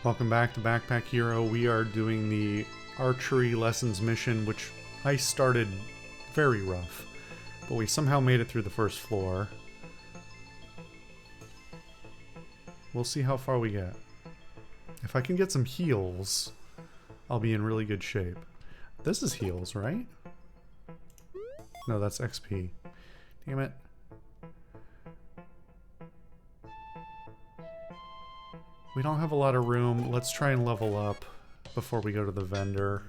Welcome back to Backpack Hero. We are doing the archery lessons mission, which I started very rough, but we somehow made it through the first floor. We'll see how far we get. If I can get some heals, I'll be in really good shape. This is heals, right? No, that's XP. Damn it. We don't have a lot of room. Let's try and level up before we go to the vendor.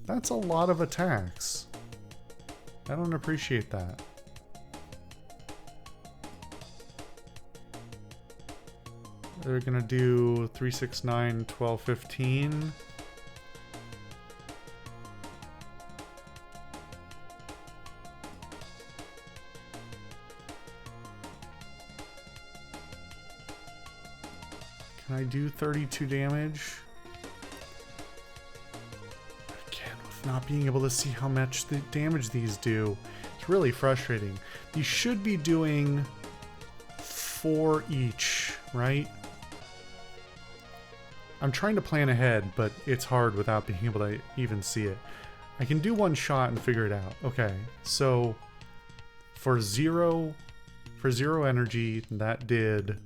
That's a lot of attacks. I don't appreciate that. They're gonna do 3, 6, 9, 12, 15. Can I do 32 damage? Again, with not being able to see how much the damage these do, it's really frustrating. These should be doing 4 each, right? I'm trying to plan ahead, but it's hard without being able to even see it. I can do one shot and figure it out. Okay, so for zero energy, that did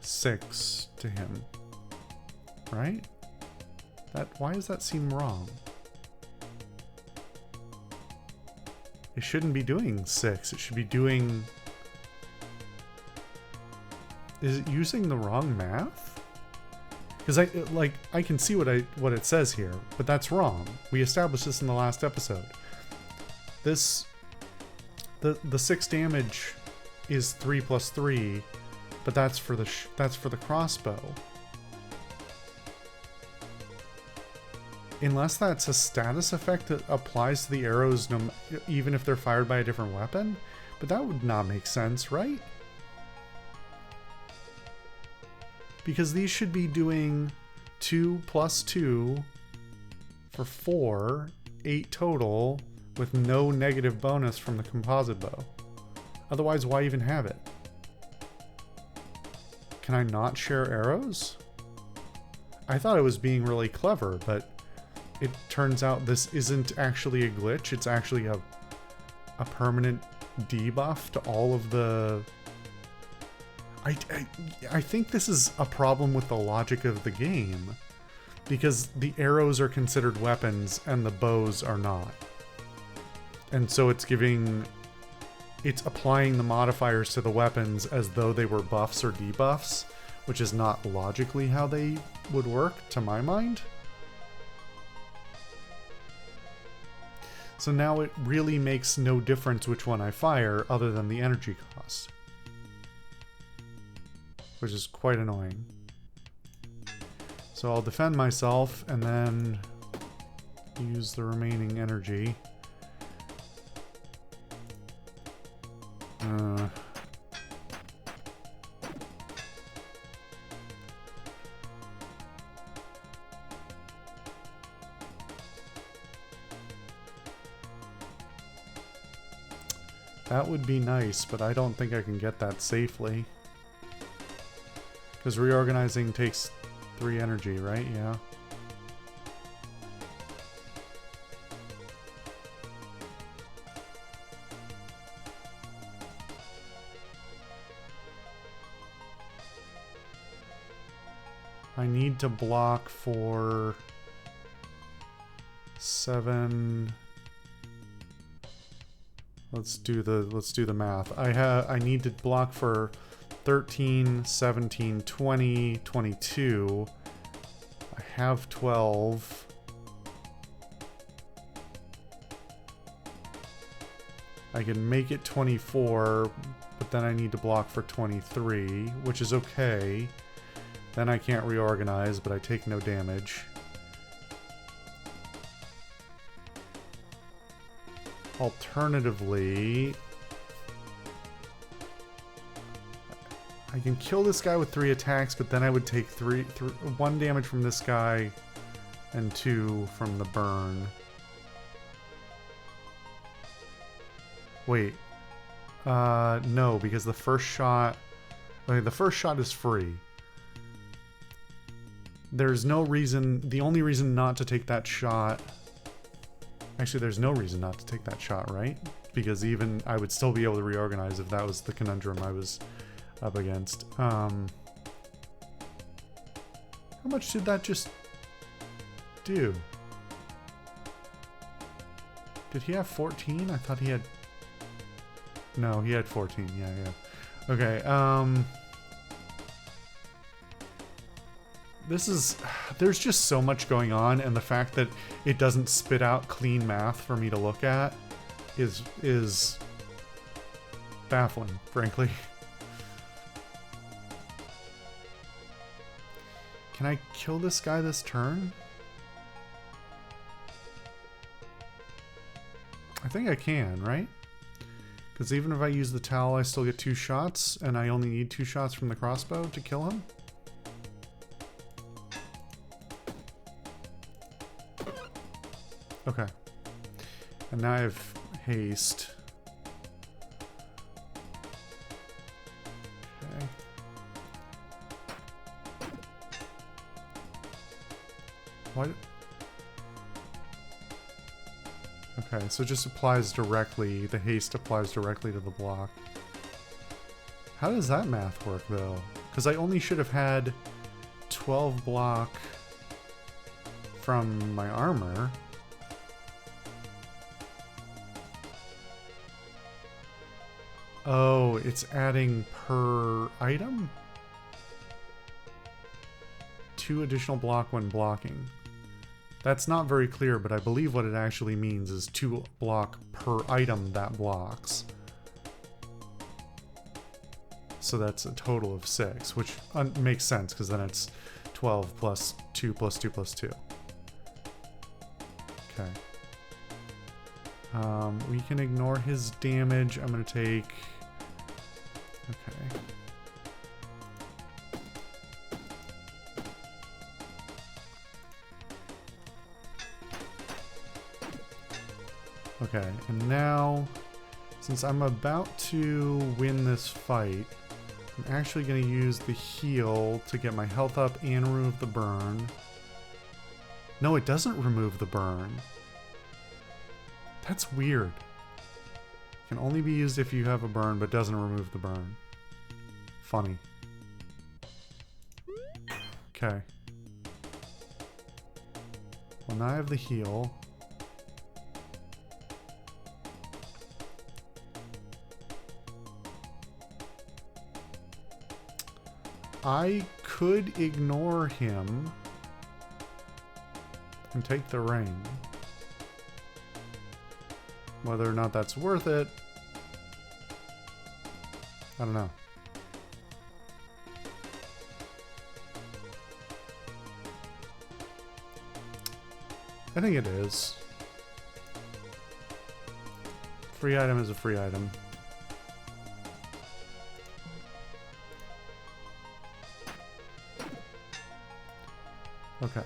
6 to him, right? Why does that seem wrong? It shouldn't be doing 6. It should be doing... Is it using the wrong math? Because I can see what it says here, but that's wrong. We established this in the last episode. The 6 damage is 3 plus 3. But that's for the crossbow. Unless that's a status effect that applies to the arrows, even if they're fired by a different weapon. But that would not make sense, right? Because these should be doing 2 plus 2 for 4, 8 total, with no negative bonus from the composite bow. Otherwise, why even have it? Can I not share arrows? I thought it was being really clever, but it turns out this isn't actually a glitch. It's actually a permanent debuff to all of the... I think this is a problem with the logic of the game, because the arrows are considered weapons and the bows are not. And so it's applying the modifiers to the weapons as though they were buffs or debuffs, which is not logically how they would work, to my mind. So now it really makes no difference which one I fire other than the energy cost, which is quite annoying. So I'll defend myself and then use the remaining energy. That would be nice, but I don't think I can get that safely. Because reorganizing takes 3 energy, right? Yeah. I need to block for 7. Let's do the math. I need to block for 13, 17, 20, 22. I have 12. I can make it 24, but then I need to block for 23, which is okay. Then I can't reorganize, but I take no damage. Alternatively, I can kill this guy with 3 attacks, but then I would take 1 damage from this guy and 2 from the burn. Wait. No, because the first shot... Okay, the first shot is free. There's no reason, the only reason not to take that shot, actually there's no reason not to take that shot, right? Because even I would still be able to reorganize if that was the conundrum I was up against. How much did that just do? Did he have 14? I thought he had... No, he had 14. Yeah. Okay, there's just so much going on, and the fact that it doesn't spit out clean math for me to look at is baffling, frankly. Can I kill this guy this turn? I think I can, right? Because even if I use the towel, I still get 2 shots, and I only need 2 shots from the crossbow to kill him? Okay. And now I have haste. Okay. What? Okay, so it just applies directly, the haste applies directly to the block. How does that math work, though? Because I only should have had 12 block from my armor. Oh, it's adding per item? 2 additional block when blocking. That's not very clear, but I believe what it actually means is 2 block per item that blocks. So that's a total of 6, which makes sense, because then it's 12 plus 2 plus 2 plus 2. Okay. We can ignore his damage. I'm going to take... Okay. Okay, and now, since I'm about to win this fight, I'm actually going to use the heal to get my health up and remove the burn. No, it doesn't remove the burn. That's weird. Can only be used if you have a burn, but doesn't remove the burn. Funny. Okay. Well, now I have the heal. I could ignore him and take the ring. Whether or not that's worth it, I don't know. I think it is. Free item is a free item. Okay.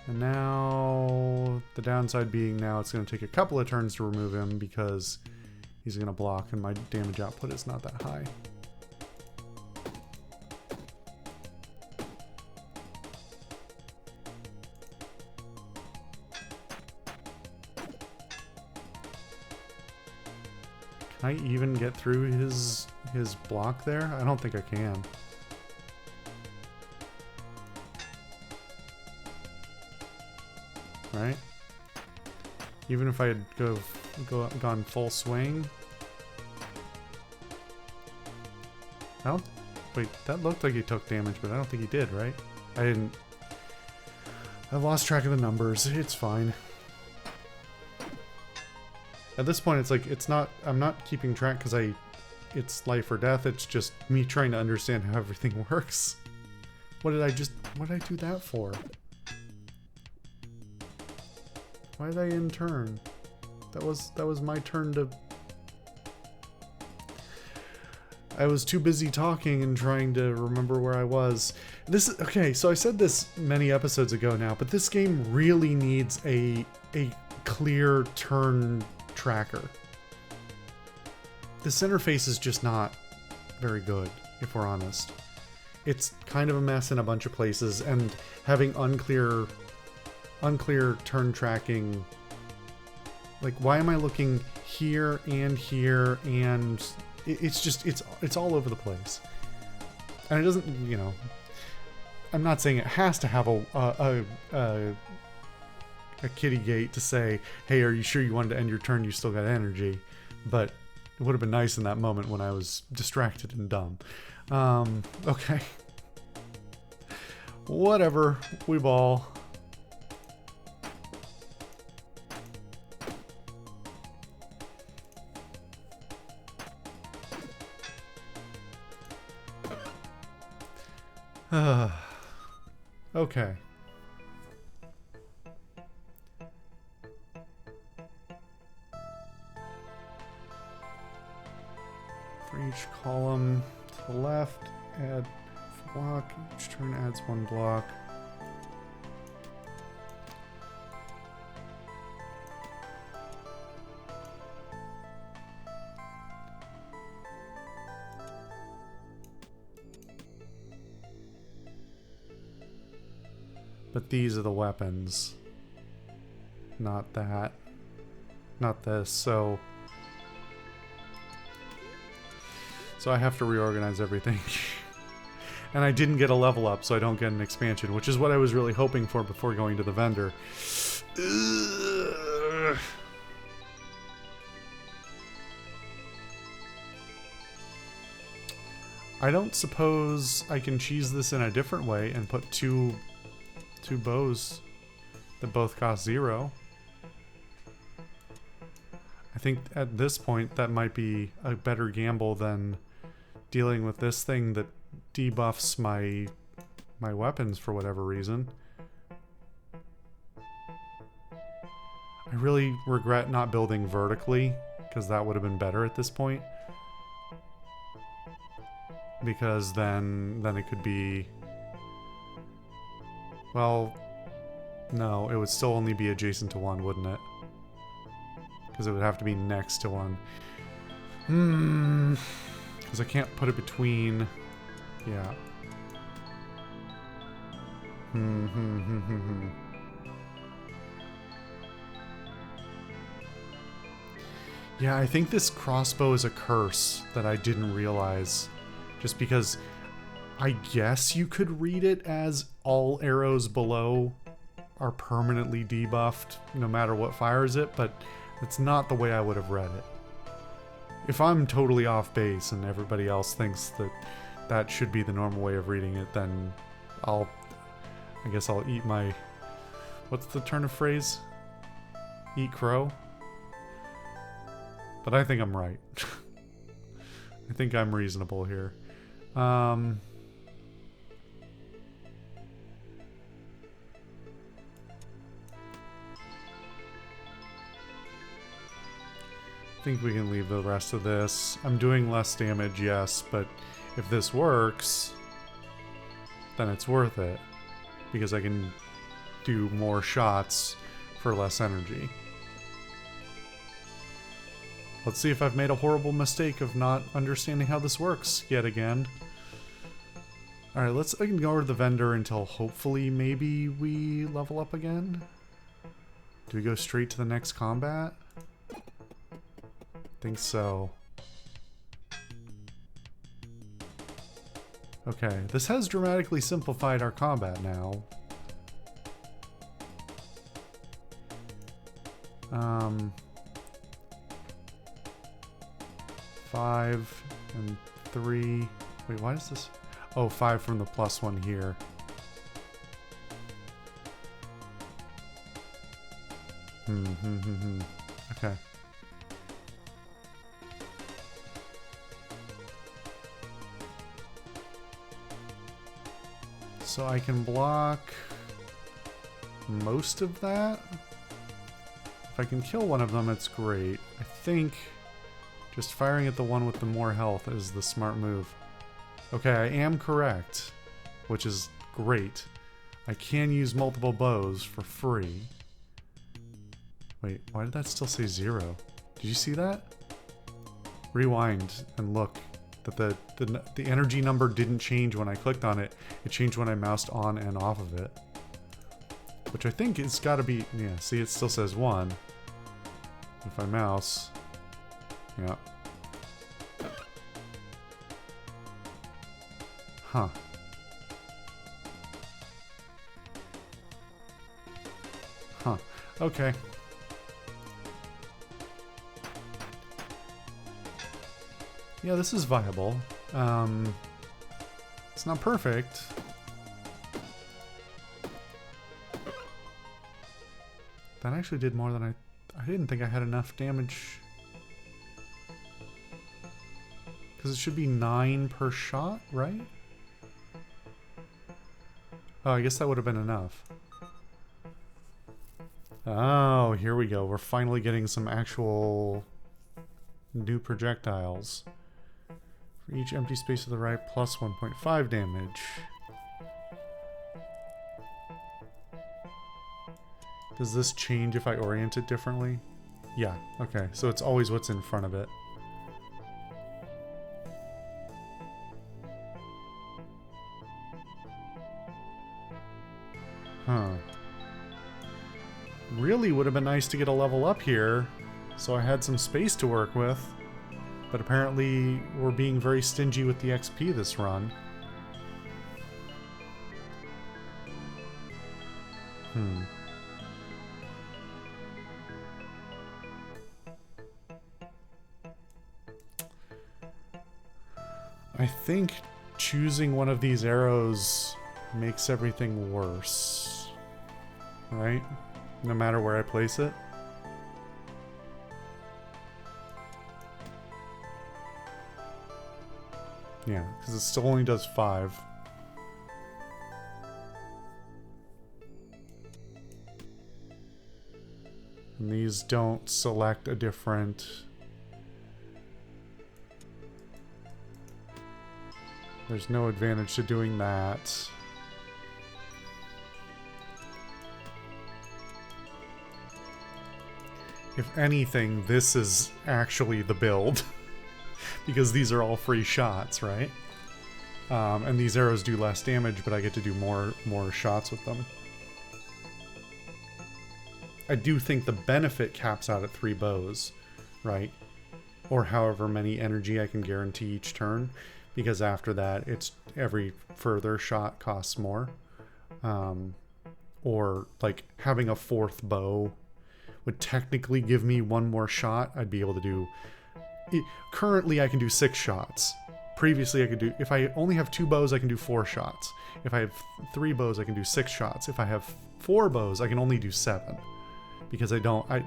And now, the downside being now it's going to take a couple of turns to remove him because he's going to block and my damage output is not that high. Can I even get through his block there? I don't think I can. Right? Even if I had gone full swing. I don't... Wait, that looked like he took damage, but I don't think he did, right? I didn't... I lost track of the numbers. It's fine. At this point, it's like, it's not... I'm not keeping track because it's life or death. It's just me trying to understand how everything works. What did I do that for? Why did I end turn? That was my turn to... I was too busy talking and trying to remember where I was. This is... Okay, so I said this many episodes ago now, but this game really needs a clear turn tracker. This interface is just not very good, if we're honest. it's kind of a mess in a bunch of places, and having unclear turn tracking. Like, why am I looking here and it's just, it's all over the place. And it doesn't, you know, I'm not saying it has to have a kitty gate to say, hey, are you sure you wanted to end your turn? You still got energy. But it would have been nice in that moment when I was distracted and dumb. Okay. Whatever. We ball. Okay. For each column to the left, add block. Each turn adds one block. But these are the weapons. Not that. Not this, so I have to reorganize everything. And I didn't get a level up, so I don't get an expansion, which is what I was really hoping for before going to the vendor. Ugh. I don't suppose I can cheese this in a different way and put two bows that both cost 0. I think at this point that might be a better gamble than dealing with this thing that debuffs my weapons for whatever reason. I really regret not building vertically, because that would have been better at this point. Because then it could be... Well, no, it would still only be adjacent to one, wouldn't it? Because it would have to be next to one. Because I can't put it between... Yeah. Yeah, I think this crossbow is a curse that I didn't realize. Just because I guess you could read it as all arrows below are permanently debuffed no matter what fires it, but it's not the way I would have read it. If I'm totally off base and everybody else thinks that that should be the normal way of reading it, then I guess I'll eat my... What's the turn of phrase? Eat crow? But I think I'm right. I think I'm reasonable here. I think we can leave the rest of this. I'm doing less damage, yes, but if this works, then it's worth it. Because I can do more shots for less energy. Let's see if I've made a horrible mistake of not understanding how this works yet again. Alright, let's ignore the vendor until hopefully maybe we level up again. Do we go straight to the next combat? Think so. Okay, this has dramatically simplified our combat now. 5 and 3. Wait, why is this? Oh, 5 from the +1 here. Okay. So I can block most of that. If I can kill one of them, it's great. I think just firing at the one with the more health is the smart move. Okay, I am correct, which is great. I can use multiple bows for free. Wait, why did that still say 0? Did you see that? Rewind and look. That the energy number didn't change when I clicked on it. It changed when I moused on and off of it. Which I think it's got to be... Yeah, see, it still says 1. If I mouse... Yeah. Huh. Huh. Okay. Yeah, this is viable. It's not perfect. That actually did more than I didn't think I had enough damage. Because it should be 9 per shot, right? Oh, I guess that would have been enough. Oh, here we go. We're finally getting some actual new projectiles. For each empty space to the right, plus 1.5 damage. Does this change if I orient it differently? Yeah, okay. So it's always what's in front of it. Huh. Really would have been nice to get a level up here, so I had some space to work with. But apparently we're being very stingy with the XP this run. I think choosing one of these arrows makes everything worse. Right? No matter where I place it. Yeah, because it still only does 5. And these don't select a different... There's no advantage to doing that. If anything, this is actually the build. Because these are all free shots, right? And these arrows do less damage, but I get to do more shots with them. I do think the benefit caps out at 3 bows, right? Or however many energy I can guarantee each turn. Because after that, it's every further shot costs more. Or, like, having a 4th bow would technically give me 1 more shot. I'd be able to do... Currently, I can do 6 shots. Previously, I could do... If I only have 2 bows, I can do 4 shots. If I have 3 bows, I can do 6 shots. If I have 4 bows, I can only do 7. Because I don't... I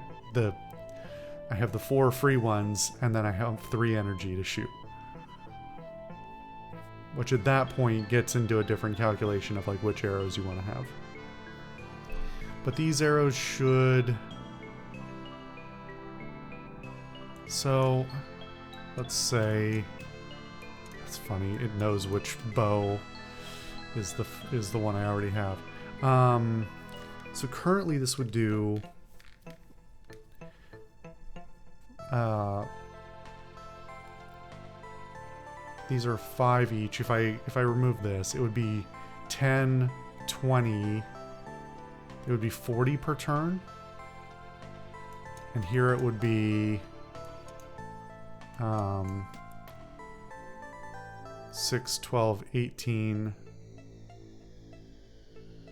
have the 4 free ones, and then I have 3 energy to shoot. Which at that point gets into a different calculation of like which arrows you want to have. But these arrows should... So, let's say... It's funny, it knows which bow is the one I already have. So currently this would do... these are 5 each. If I remove this, it would be 10, 20. It would be 40 per turn. And here it would be 6, 12, 18.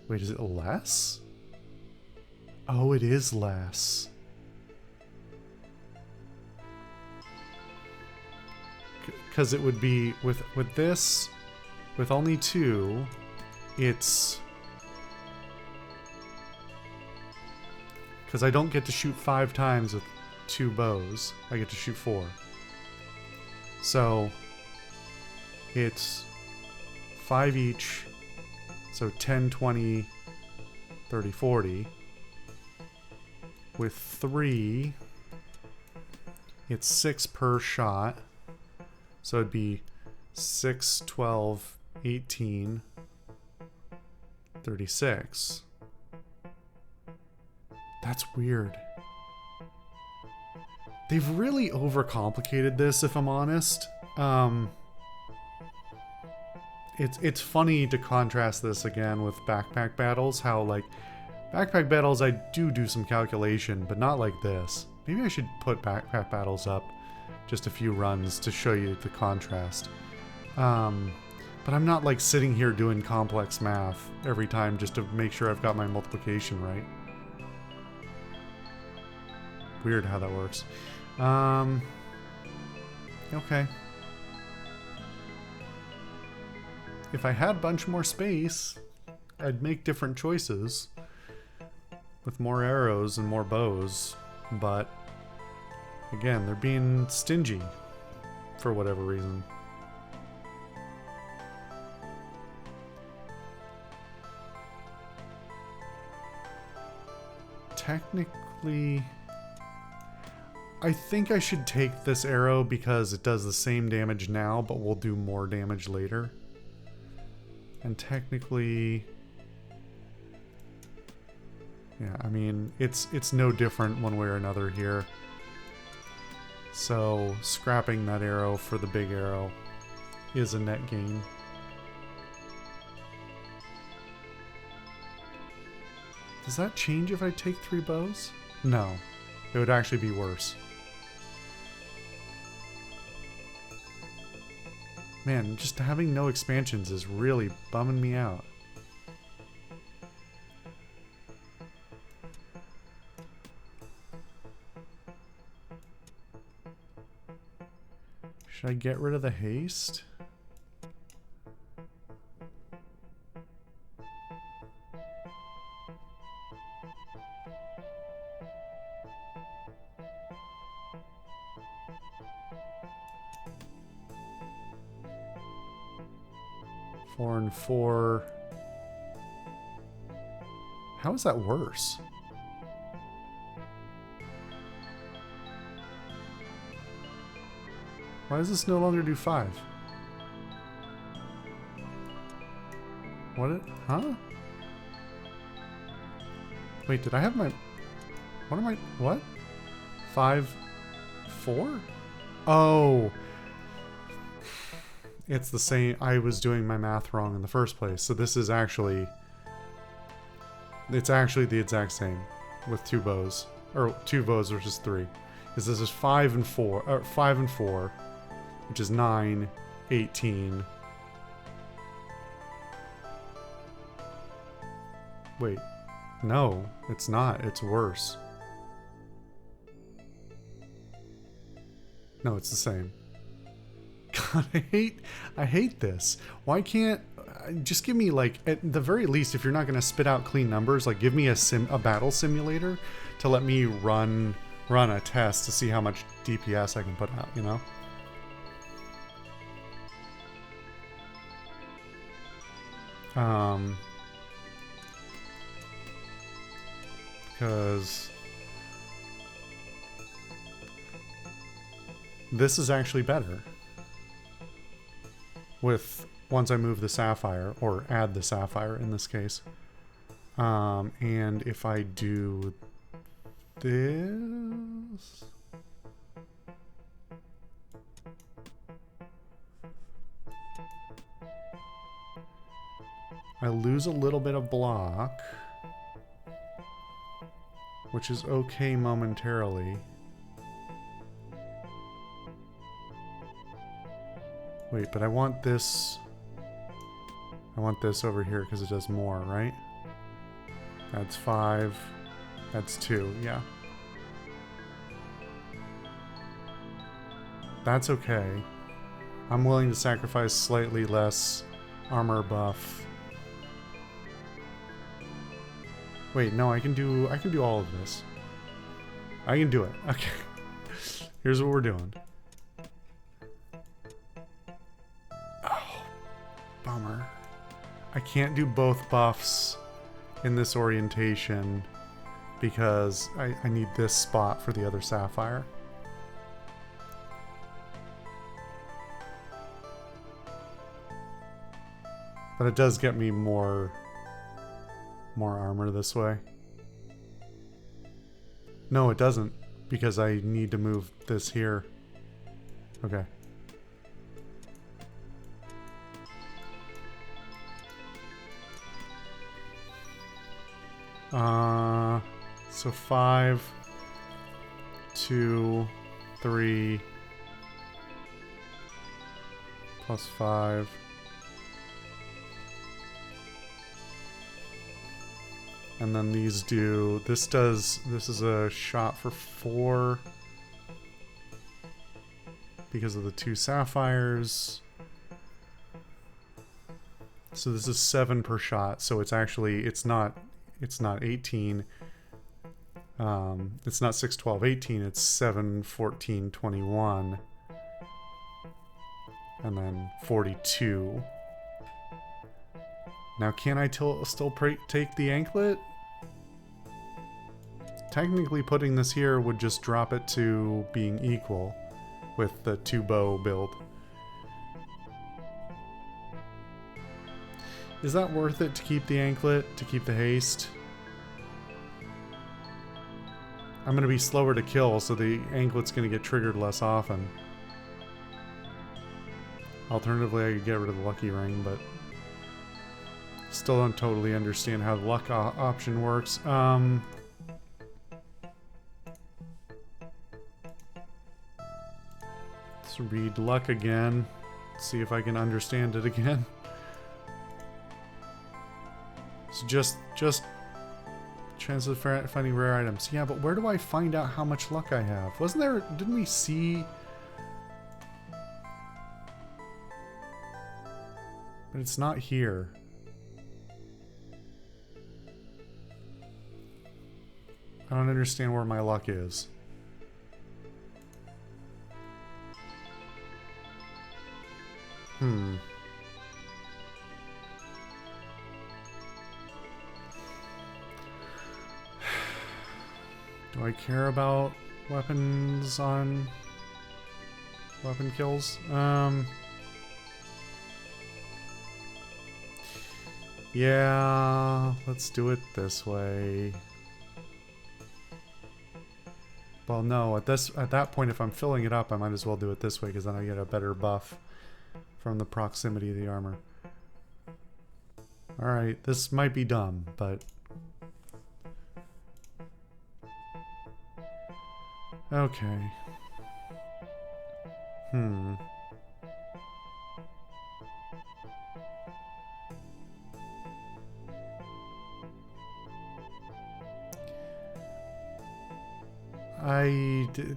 Wait, is it less? Oh, it is less. Because it would be with this, with only 2, it's... Because I don't get to shoot 5 times with 2 bows. I get to shoot 4. So it's 5 each. So 10, 20, 30, 40. With 3, it's 6 per shot. So it'd be 6, 12, 18, 36. That's weird. They've really overcomplicated this, if I'm honest. it's funny to contrast this again with backpack battles, how like backpack battles I do some calculation, but not like this. Maybe I should put backpack battles up just a few runs to show you the contrast. But I'm not like sitting here doing complex math every time just to make sure I've got my multiplication right. Weird how that works. Okay. If I had a bunch more space, I'd make different choices with more arrows and more bows, but again, they're being stingy for whatever reason. Technically, I think I should take this arrow because it does the same damage now, but will do more damage later. And technically, yeah, I mean, it's no different one way or another here. So scrapping that arrow for the big arrow is a net gain. Does that change if I take 3 bows? No, it would actually be worse. Man, just having no expansions is really bumming me out. Should I get rid of the haste? Four and 4. How is that worse? Why does this no longer do 5? What? Huh? Wait, did I have my... What am I... What? 5, 4? Oh... It's the same. I was doing my math wrong in the first place. So this is actually... It's actually the exact same with 2 bows. Or 2 bows versus 3. Because this is 5 and 4. Or 5 and 4. Which is 9, 18. Wait. No, it's not. It's worse. No, it's the same. God, I hate this. Why can't just give me, like, at the very least, if you're not gonna spit out clean numbers, like give me a battle simulator to let me run a test to see how much DPS I can put out, you know? Because this is actually better. With once I move the sapphire, or add the sapphire in this case. And if I do this... I lose a little bit of block, which is okay momentarily. Wait, but I want this over here because it does more, right? That's 5. That's 2, yeah. That's okay. I'm willing to sacrifice slightly less armor buff. Wait, no, I can do all of this. I can do it. Okay. Here's what we're doing. Bummer. I can't do both buffs in this orientation because I need this spot for the other sapphire. But it does get me more armor this way. No, it doesn't, because I need to move this here. Okay. So 5, 2, 3, plus 5. And then these do, this is a shot for 4 because of the 2 sapphires. So this is 7 per shot, so it's actually, it's not 18. It's not 6, 12, 18, it's 7, 14, 21. And then 42. Now can I still take the anklet? Technically putting this here would just drop it to being equal with the 2 bow build. Is that worth it to keep the anklet, to keep the haste? I'm going to be slower to kill, so the anklet's going to get triggered less often. Alternatively, I could get rid of the lucky ring, but still don't totally understand how the luck option works. Let's read luck again. See if I can understand it again. So just chances of finding rare items. Yeah, but where do I find out how much luck I have? Wasn't there, didn't we see? But it's not here. I don't understand where my luck is. Do I care about weapons on weapon kills? Yeah, let's do it this way. Well, no, at that point, if I'm filling it up, I might as well do it this way, because then I get a better buff from the proximity of the armor. Alright, this might be dumb, but... Okay.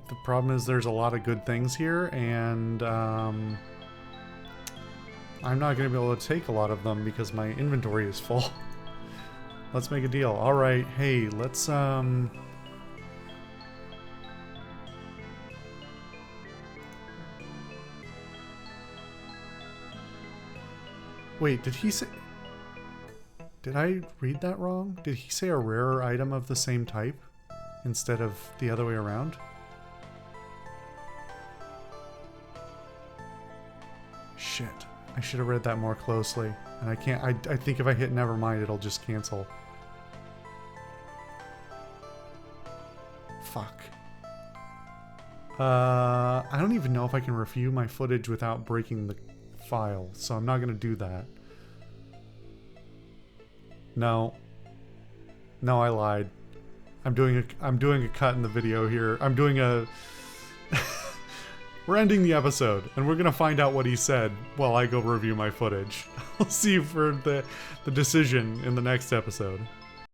The problem is there's a lot of good things here, and I'm not going to be able to take a lot of them because my inventory is full. Let's make a deal. Alright, hey, let's wait, did he say... Did I read that wrong? Did he say a rarer item of the same type instead of the other way around? Shit. I should have read that more closely. And I can't... I think if I hit nevermind, it'll just cancel. Fuck. I don't even know if I can review my footage without breaking the file, so I'm not gonna do that. No. No, I lied. I'm doing a cut in the video here. I'm doing a... We're ending the episode, and we're gonna find out what he said while I go review my footage. I'll see you for the decision in the next episode.